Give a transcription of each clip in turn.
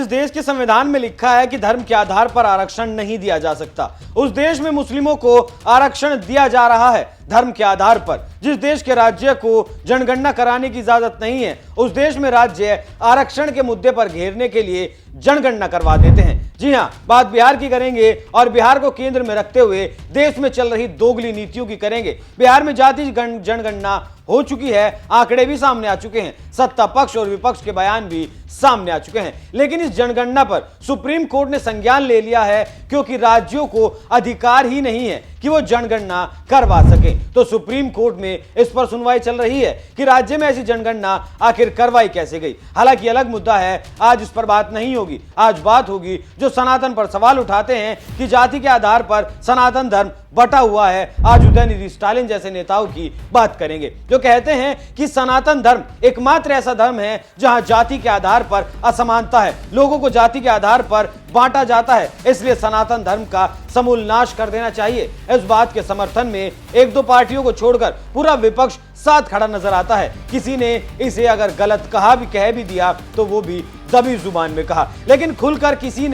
जिस देश के संविधान में लिखा है कि धर्म के आधार पर आरक्षण नहीं दिया जा सकता, उस देश में मुस्लिमों को आरक्षण दिया जा रहा है धर्म के आधार पर। जिस देश के राज्य को जनगणना कराने की इजाजत नहीं है, उस देश में राज्य आरक्षण के मुद्दे पर घेरने के लिए जनगणना करवा देते हैं। जी हां, बात बिहार की करेंगे और बिहार को केंद्र में रखते हुए देश में चल रही दोगली नीतियों की करेंगे। बिहार में जाति जनगणना हो चुकी है, आंकड़े भी सामने आ चुके हैं, सत्ता पक्ष और विपक्ष के बयान भी सामने आ चुके हैं। लेकिन इस जनगणना पर सुप्रीम कोर्ट ने संज्ञान ले लिया है, क्योंकि राज्यों को अधिकार ही नहीं है कि वो जनगणना करवा सके। तो सुप्रीम कोर्ट में इस पर सुनवाई चल रही है कि राज्य में ऐसी जनगणना आखिर करवाई कैसे गई। हालांकि अलग मुद्दा है, आज इस पर बात नहीं होगी। आज बात होगी जो सनातन पर सवाल उठाते हैं कि जाति के आधार पर सनातन धर्म बटा हुआ है। आज उदयनिधि स्टालिन जैसे नेताओं की बात करेंगे जो कहते हैं कि सनातन धर्म एकमात्र ऐसा धर्म है जहां जाति के आधार पर असमानता है, लोगों को जाति के आधार पर बांटा जाता है, इसलिए सनातन धर्म का समूल नाश कर देना चाहिए। इस बात के समर्थन में एक दो पार्टियों को छोड़कर पूरा विपक्ष साथ खड़ा नजर आता है। किसी ने इसे अगर गलत कह भी दिया तो वो भी दबी जुबान में कहा, लेकिन खुलकर किसी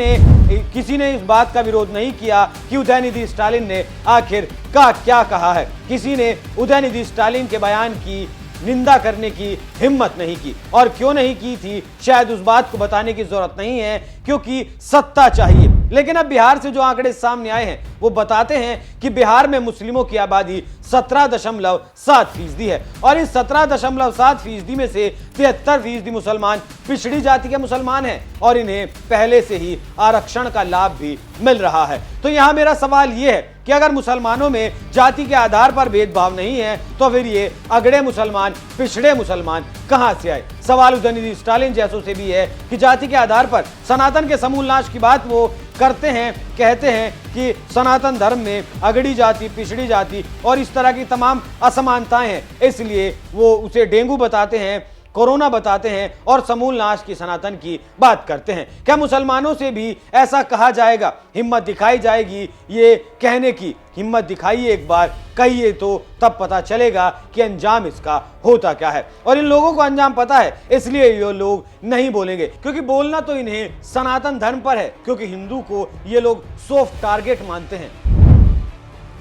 ने इस बात का विरोध नहीं किया कि उदयनिधि स्टालिन ने आखिर क्या कहा है। किसी ने उदयनिधि स्टालिन के बयान की निंदा करने की हिम्मत नहीं की, और क्यों नहीं की थी शायद उस बात को बताने की जरूरत नहीं है, क्योंकि सत्ता चाहिए। लेकिन अब बिहार से जो आंकड़े सामने आए हैं वो बताते हैं कि बिहार में मुस्लिमों की आबादी 17.7% है, और इस 17.7% में से 73% मुसलमान पिछड़ी जाति के मुसलमान हैं, और इन्हें पहले से ही आरक्षण का लाभ भी मिल रहा है। तो यहां मेरा सवाल यह है कि अगर मुसलमानों में जाति के आधार पर भेदभाव नहीं है तो फिर ये अगड़े मुसलमान, पिछड़े मुसलमान कहां से आए। सवाल उदयनिधि स्टालिन जैसों से भी है कि जाति के आधार पर सनातन के समूल नाश की बात वो करते हैं, कहते हैं कि सनातन धर्म में अगड़ी जाति, पिछड़ी जाति और इस तरह की तमाम असमानताएं हैं, इसलिए वो उसे डेंगू बताते हैं, कोरोना बताते हैं और समूल नाश की सनातन की बात करते हैं। क्या मुसलमानों से भी ऐसा कहा जाएगा? हिम्मत दिखाई जाएगी ये कहने की? हिम्मत दिखाइए, एक बार कहिए तो तब पता चलेगा कि अंजाम इसका होता क्या है। और इन लोगों को अंजाम पता है, इसलिए ये लोग नहीं बोलेंगे, क्योंकि बोलना तो इन्हें सनातन धर्म पर है, क्योंकि हिंदू को ये लोग सॉफ्ट टारगेट मानते हैं।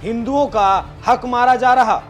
हिंदुओं का हक मारा जा रहा।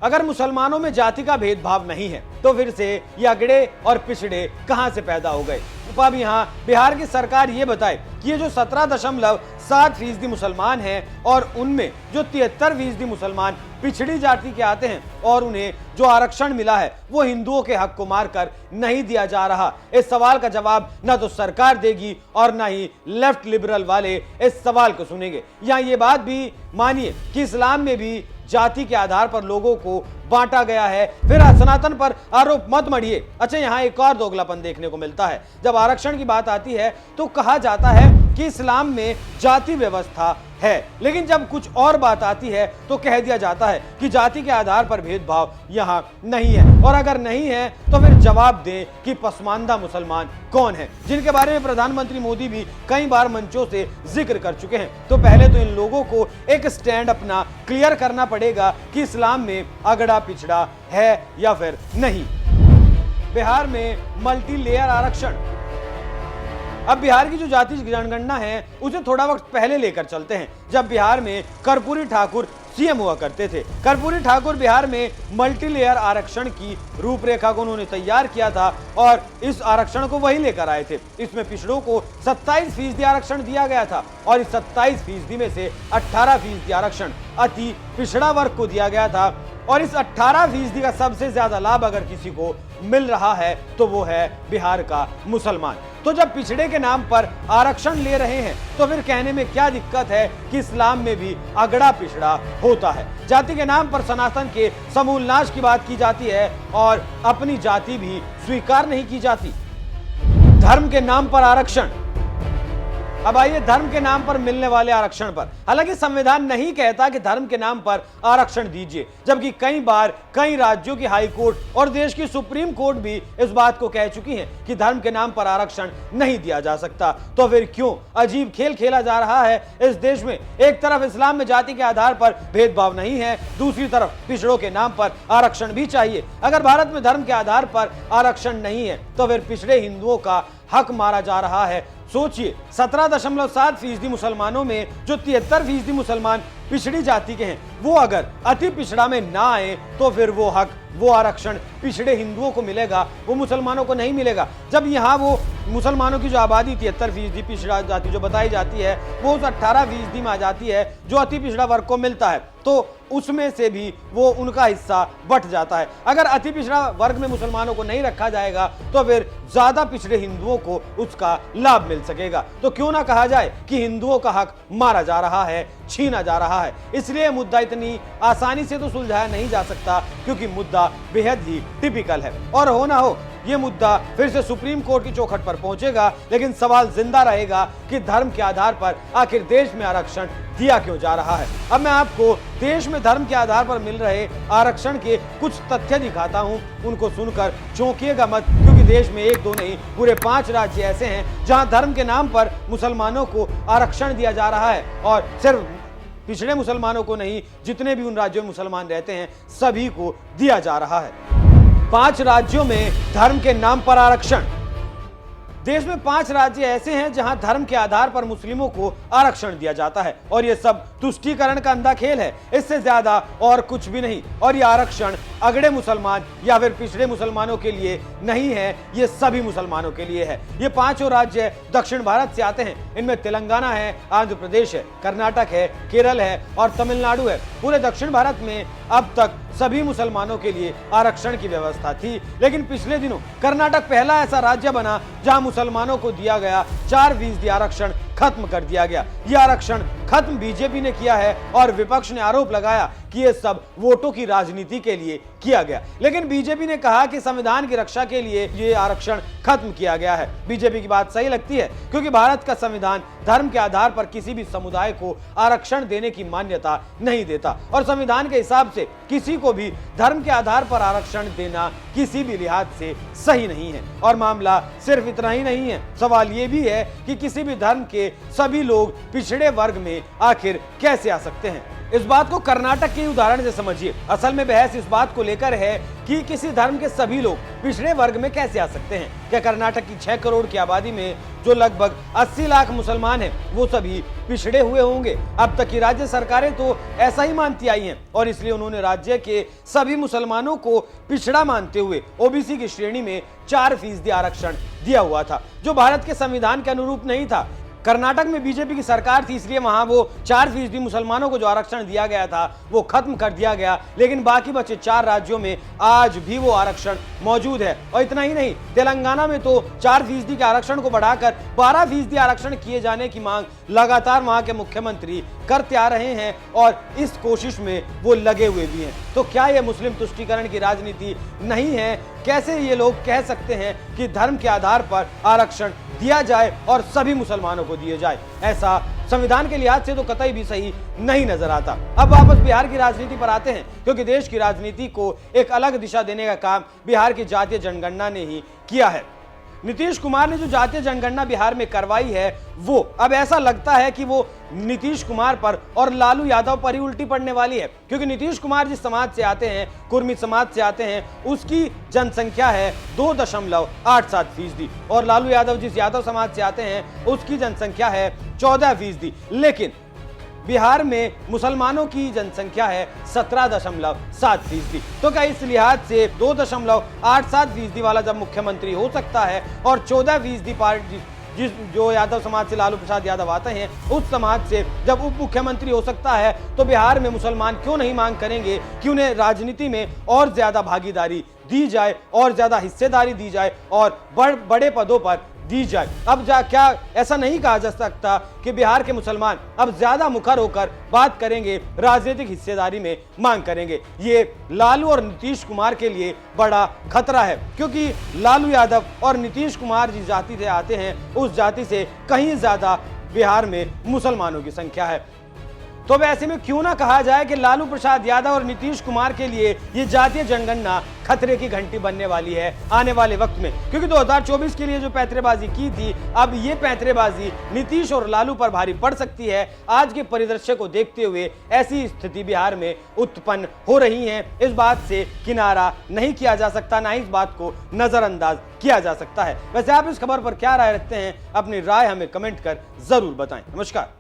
अगर मुसलमानों में जाति का भेदभाव नहीं है तो फिर से ये अगड़े और पिछड़े कहां से पैदा हो गए? अब यहाँ बिहार की सरकार ये बताए कि ये जो 17.7% मुसलमान हैं और उनमें जो 73% मुसलमान पिछड़ी जाति के आते हैं और उन्हें जो आरक्षण मिला है वो हिंदुओं के हक को मारकर नहीं दिया जा रहा। इस सवाल का जवाब ना तो सरकार देगी और ना ही लेफ्ट लिबरल वाले इस सवाल को सुनेंगे। या ये बात भी मानिए कि इस्लाम में भी जाति के आधार पर लोगों को बांटा गया है, फिर सनातन पर आरोप मत मढ़िए। अच्छा, यहाँ एक और दोगलापन देखने को मिलता है। जब आरक्षण की बात आती है तो कहा जाता है कि इस्लाम में जाति व्यवस्था है, लेकिन जब कुछ और बात आती है तो कह दिया जाता है कि जाति के आधार पर भेदभाव यहाँ नहीं है। और अगर नहीं है तो फिर जवाब दें कि पसमानदा मुसलमान कौन है, जिनके बारे में प्रधानमंत्री मोदी भी कई बार मंचों से जिक्र कर चुके हैं। तो पहले तो इन लोगों को एक स्टैंड अपना क्लियर करना पड़ेगा कि इस्लाम में अगड़ा पिछड़ा है या फिर नहीं। बिहार में मल्टी लेयर आरक्षण। अब बिहार की जो जाति जनगणना है उसे थोड़ा वक्त पहले लेकर चलते हैं, जब बिहार में कर्पूरी ठाकुर सीएम हुआ करते थे। कर्पूरी ठाकुर बिहार में मल्टी लेयर आरक्षण की रूपरेखा को उन्होंने तैयार किया था और इस आरक्षण को वही लेकर आए थे। इसमें पिछड़ों को 27% आरक्षण दिया गया था और इस 27% में से 18% आरक्षण अति पिछड़ा वर्ग को दिया गया था। और इस 18% का सबसे ज्यादा लाभ अगर किसी को मिल रहा है तो वो है बिहार का मुसलमान। तो जब पिछड़े के नाम पर आरक्षण ले रहे हैं तो फिर कहने में क्या दिक्कत है कि इस्लाम में भी अगड़ा पिछड़ा होता है। जाति के नाम पर सनातन के समूल नाश की बात की जाती है और अपनी जाति भी स्वीकार नहीं की जाती। धर्म के नाम पर आरक्षण। अब आइए धर्म के नाम पर मिलने वाले आरक्षण पर। हालांकि संविधान नहीं कहता कि धर्म के नाम पर आरक्षण दीजिए, जबकि कई बार कई राज्यों की हाई कोर्ट और देश की सुप्रीम कोर्ट भी इस बात को कह चुकी है कि धर्म के नाम पर आरक्षण नहीं दिया जा सकता। तो फिर क्यों अजीब खेल खेला जा रहा है इस देश में? एक तरफ इस्लाम में जाति के आधार पर भेदभाव नहीं है, दूसरी तरफ पिछड़ों के नाम पर आरक्षण भी चाहिए। अगर भारत में धर्म के आधार पर आरक्षण नहीं है तो फिर पिछड़े हिंदुओं का हक मारा जा रहा है। सोचिए, 17.7% मुसलमानों में जो 73% मुसलमान पिछड़ी जाति के हैं, वो अगर अति पिछड़ा में ना आए तो फिर वो हक, वो आरक्षण पिछड़े हिंदुओं को मिलेगा, वो मुसलमानों को नहीं मिलेगा। जब यहाँ वो मुसलमानों की जो आबादी 73% पिछड़ा जाति जो बताई जाती है, वो उस 18% में आ जाती है जो अति पिछड़ा वर्ग को मिलता है, तो उसमें से भी वो उनका हिस्सा बट जाता है। अगर अति पिछड़ा वर्ग में मुसलमानों को नहीं रखा जाएगा तो फिर ज्यादा पिछड़े हिंदुओं को उसका लाभ मिल सकेगा। तो क्यों ना कहा जाए कि हिंदुओं का हक मारा जा रहा है, छीना जा रहा है। इसलिए मुद्दा इतनी आसानी से तो सुलझाया नहीं जा सकता, क्योंकि मुद्दा बेहद ही टिपिकल है। और हो ना हो ये मुद्दा फिर से सुप्रीम कोर्ट की चौखट पर पहुंचेगा, लेकिन सवाल जिंदा रहेगा कि धर्म के आधार पर आखिर देश में आरक्षण दिया क्यों जा रहा है। अब मैं आपको देश में धर्म के आधार पर मिल रहे आरक्षण के कुछ तथ्य दिखाता हूं, उनको सुनकर चौंकिएगा मत, क्योंकि देश में 1-2 नहीं, पूरे 5 राज्य ऐसे हैं जहां धर्म के नाम पर मुसलमानों को आरक्षण दिया जा रहा है। और सिर्फ पिछड़े मुसलमानों को नहीं, जितने भी उन राज्यों में मुसलमान रहते हैं सभी को दिया जा रहा है। 5 राज्यों में धर्म के नाम पर आरक्षण। देश में 5 राज्य ऐसे हैं जहां धर्म के आधार पर मुस्लिमों को आरक्षण दिया जाता है, और यह सब तुष्टीकरण का अंधा खेल है, इससे ज्यादा और कुछ भी नहीं। और यह आरक्षण अगड़े मुसलमान या फिर पिछड़े मुसलमानों के लिए नहीं है, ये सभी मुसलमानों के लिए है। ये 5 राज्य दक्षिण भारत से आते हैं। इनमें तेलंगाना है, आंध्र प्रदेश है, कर्नाटक है, केरल है और तमिलनाडु है। पूरे दक्षिण भारत में अब तक सभी मुसलमानों के लिए आरक्षण की व्यवस्था थी, लेकिन पिछले दिनों कर्नाटक पहला ऐसा राज्य बना जहां मुसलमानों को दिया गया 4% आरक्षण खत्म कर दिया गया। यह आरक्षण खत्म बीजेपी ने किया है और विपक्ष ने आरोप लगाया कि यह सब वोटों की राजनीति के लिए किया गया। लेकिन बीजेपी ने कहा कि संविधान की रक्षा के लिए यह आरक्षण खत्म किया गया है। बीजेपी की बात सही लगती है, क्योंकि भारत का संविधान धर्म के आधार पर किसी भी समुदाय को आरक्षण देने की मान्यता नहीं देता, और संविधान के हिसाब से किसी को भी धर्म के आधार पर आरक्षण देना किसी भी लिहाज से सही नहीं है। और मामला सिर्फ इतना ही नहीं है, सवाल यह भी है कि किसी भी धर्म के सभी लोग पिछड़े वर्ग में आखिर कैसे आ सकते हैं। इस बात को कर्नाटक के उदाहरण से समझिए। असल में बहस इस बात को लेकर है कि किसी धर्म के सभी लोग पिछड़े वर्ग में कैसे आ सकते हैं। क्या कर्नाटक की 6 करोड़ की आबादी में जो लगभग 80 लाख मुसलमान हैं, वो सभी पिछड़े हुए होंगे? अब तक की राज्य सरकारें तो ऐसा ही मानती आई हैं, और इसलिए उन्होंने राज्य के सभी मुसलमानों को पिछड़ा मानते हुए ओबीसी की श्रेणी में 4% आरक्षण दिया हुआ था, जो भारत के संविधान के अनुरूप नहीं था। कर्नाटक में बीजेपी की सरकार थी, इसलिए वहां वो 4% मुसलमानों को जो आरक्षण दिया गया था वो खत्म कर दिया गया। लेकिन बाकी बचे 4 राज्यों में आज भी वो आरक्षण मौजूद है। और इतना ही नहीं, तेलंगाना में तो 4% के आरक्षण को बढ़ाकर 12% आरक्षण किए जाने की मांग लगातार वहां के मुख्यमंत्री करते आ रहे हैं, और इस कोशिश में वो लगे हुए भी हैं। तो क्या ये मुस्लिम तुष्टीकरण की राजनीति नहीं है? कैसे ये लोग कह सकते हैं कि धर्म के आधार पर आरक्षण दिया जाए और सभी मुसलमानों को दिए जाए? ऐसा संविधान के लिहाज से तो कतई भी सही नहीं नजर आता। अब वापस बिहार की राजनीति पर आते हैं, क्योंकि देश की राजनीति को एक अलग दिशा देने का काम बिहार की जातीय जनगणना ने ही किया है। नीतीश कुमार ने जो जातीय जनगणना बिहार में करवाई है, वो अब ऐसा लगता है कि वो नीतीश कुमार पर और लालू यादव पर ही उल्टी पड़ने वाली है। क्योंकि नीतीश कुमार जिस समाज से आते हैं, कुर्मी समाज से आते हैं, उसकी जनसंख्या है 2.87%, और लालू यादव जिस यादव समाज से आते हैं उसकी जनसंख्या है 14%। लेकिन बिहार में मुसलमानों की जनसंख्या है 17.7%। तो क्या इस लिहाज से 2.87% वाला जब मुख्यमंत्री हो सकता है, और 14% पार्टी जो यादव समाज से लालू प्रसाद यादव आते हैं उस समाज से जब उप मुख्यमंत्री हो सकता है, तो बिहार में मुसलमान क्यों नहीं मांग करेंगे कि उन्हें राजनीति में और ज्यादा भागीदारी दी जाए, और ज्यादा हिस्सेदारी दी जाए, और बड़े पदों पर दी जाए। अब क्या ऐसा नहीं कहा जा सकता कि बिहार के मुसलमान अब ज्यादा मुखर होकर बात करेंगे, राजनीतिक हिस्सेदारी में मांग करेंगे? ये लालू और नीतीश कुमार के लिए बड़ा खतरा है, क्योंकि लालू यादव और नीतीश कुमार जिस जाति से आते हैं उस जाति से कहीं ज्यादा बिहार में मुसलमानों की संख्या है। तो अब ऐसे में क्यों ना कहा जाए कि लालू प्रसाद यादव और नीतीश कुमार के लिए ये जातीय जनगणना खतरे की घंटी बनने वाली है आने वाले वक्त में, क्योंकि 2024 के लिए जो पैंतरेबाजी की थी, अब ये पैंतरेबाजी नीतीश और लालू पर भारी पड़ सकती है। आज के परिदृश्य को देखते हुए ऐसी स्थिति बिहार में उत्पन्न हो रही है। इस बात से किनारा नहीं किया जा सकता, ना ही इस बात को नजरअंदाज किया जा सकता है। वैसे आप इस खबर पर क्या राय रखते हैं? अपनी राय हमें कमेंट कर जरूर बताएं। नमस्कार।